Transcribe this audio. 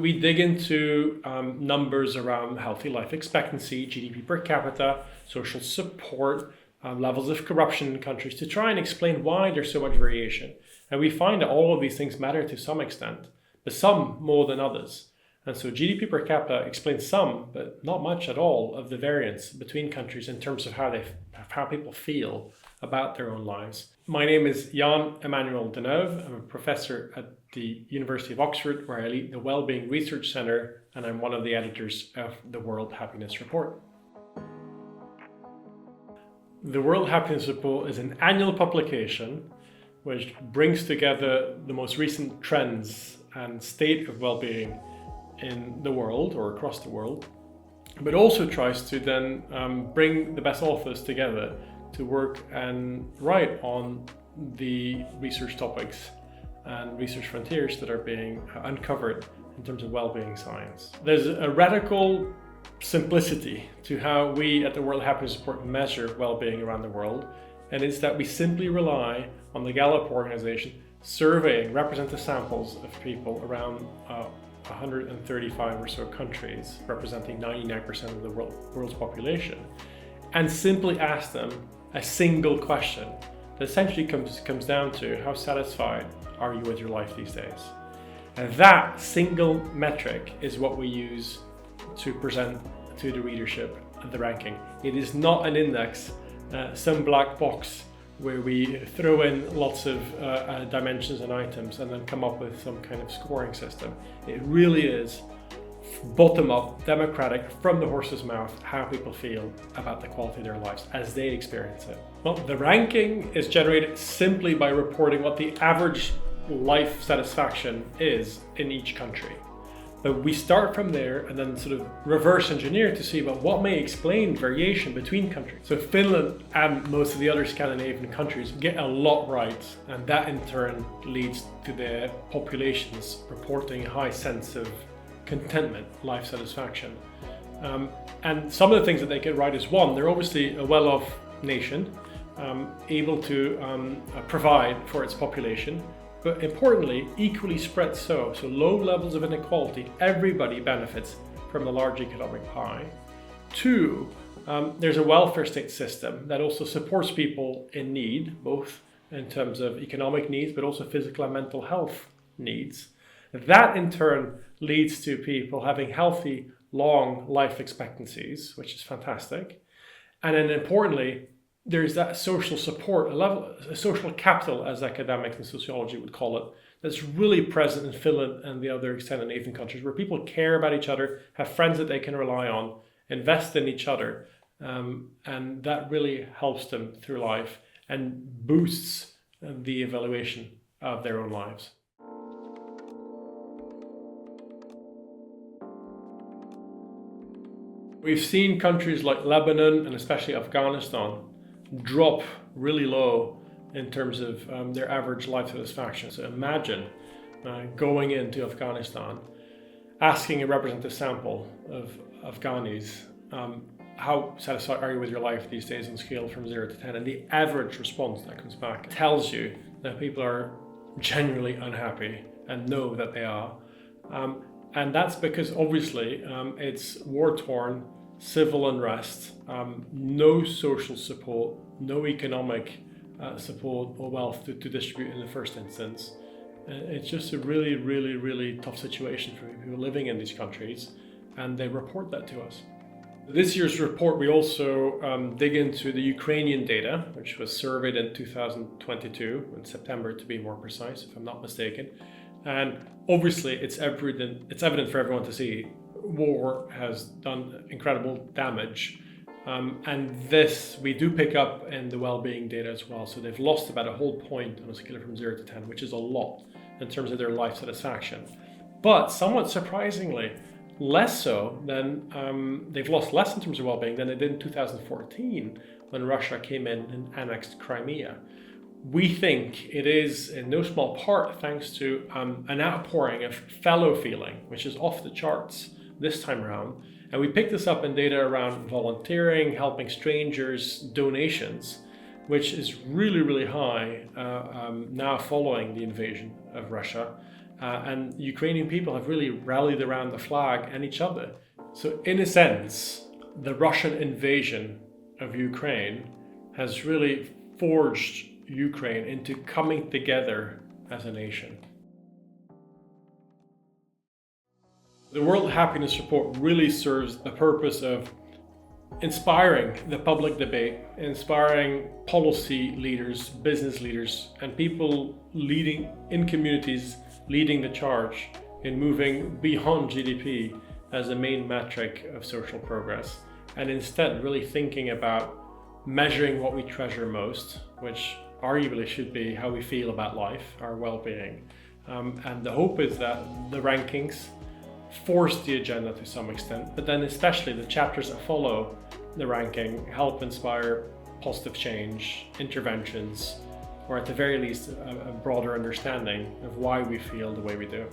We dig into numbers around healthy life expectancy, GDP per capita, social support, levels of corruption in countries to try and explain why there's so much variation. And we find that all of these things matter to some extent, but some more than others. And so GDP per capita explains some, but not much at all, of the variance between countries in terms of how people feel about their own lives. My name is Jan-Emmanuel De Neve. I'm a professor at the University of Oxford, where I lead the Wellbeing Research Centre, and I'm one of the editors of the World Happiness Report. The World Happiness Report is an annual publication which brings together the most recent trends and state of well-being in the world or across the world, but also tries to then bring the best authors together to work and write on the research topics and research frontiers that are being uncovered in terms of well-being science. There's a radical simplicity to how we at the World Happiness Report measure well-being around the world, and it's that we simply rely on the Gallup organization surveying representative samples of people around 135 or so countries, representing 99% of the world's population, and simply ask them a single question that essentially comes down to: how satisfied are you with your life these days? And that single metric is what we use to present to the readership the ranking. It is not an index, some black box where we throw in lots of dimensions and items and then come up with some kind of scoring system. It really is bottom-up, democratic, from the horse's mouth, how people feel about the quality of their lives as they experience it. Well, the ranking is generated simply by reporting what the average life satisfaction is in each country. But we start from there and then sort of reverse engineer to see about what may explain variation between countries. So Finland and most of the other Scandinavian countries get a lot right, and that in turn leads to their populations reporting a high sense of contentment, life satisfaction. And some of the things that they get right is, one, they're obviously a well-off nation, able to provide for its population, but importantly, equally spread so low levels of inequality, everybody benefits from the large economic pie. Two, there's a welfare state system that also supports people in need, both in terms of economic needs, but also physical and mental health needs. That in turn leads to people having healthy, long life expectancies, which is fantastic. And then importantly, there's that social support, a social capital, as academics and sociology would call it, that's really present in Finland and the other Scandinavian countries, where people care about each other, have friends that they can rely on, invest in each other, and that really helps them through life and boosts the evaluation of their own lives. We've seen countries like Lebanon and especially Afghanistan drop really low in terms of their average life satisfaction. So imagine going into Afghanistan, asking a representative sample of Afghanis, how satisfied are you with your life these days on a scale from 0 to 10? And the average response that comes back tells you that people are genuinely unhappy and know that they are. And that's because obviously it's war-torn, civil unrest, no social support, no economic support or wealth to distribute in the first instance. It's just a really, really, really tough situation for people living in these countries, and they report that to us. This year's report, we also dig into the Ukrainian data, which was surveyed in 2022, in September to be more precise, if I'm not mistaken. And obviously, it's evident for everyone to see war has done incredible damage. And this we do pick up in the well-being data as well. So they've lost about a whole point on a scale from 0 to 10, which is a lot in terms of their life satisfaction. But somewhat surprisingly, less so than they've lost less in terms of well-being than they did in 2014 when Russia came in and annexed Crimea. We think it is in no small part thanks to an outpouring of fellow feeling, which is off the charts this time around. And we picked this up in data around volunteering, helping strangers, donations, which is really, really high now following the invasion of Russia. and Ukrainian people have really rallied around the flag and each other. So in a sense, the Russian invasion of Ukraine has really forged Ukraine into coming together as a nation. The World Happiness Report really serves the purpose of inspiring the public debate, inspiring policy leaders, business leaders, and people leading in communities, leading the charge in moving beyond GDP as a main metric of social progress, and instead really thinking about measuring what we treasure most, which arguably should be how we feel about life, our well-being. And the hope is that the rankings force the agenda to some extent, but then especially the chapters that follow the ranking help inspire positive change, interventions, or at the very least a broader understanding of why we feel the way we do.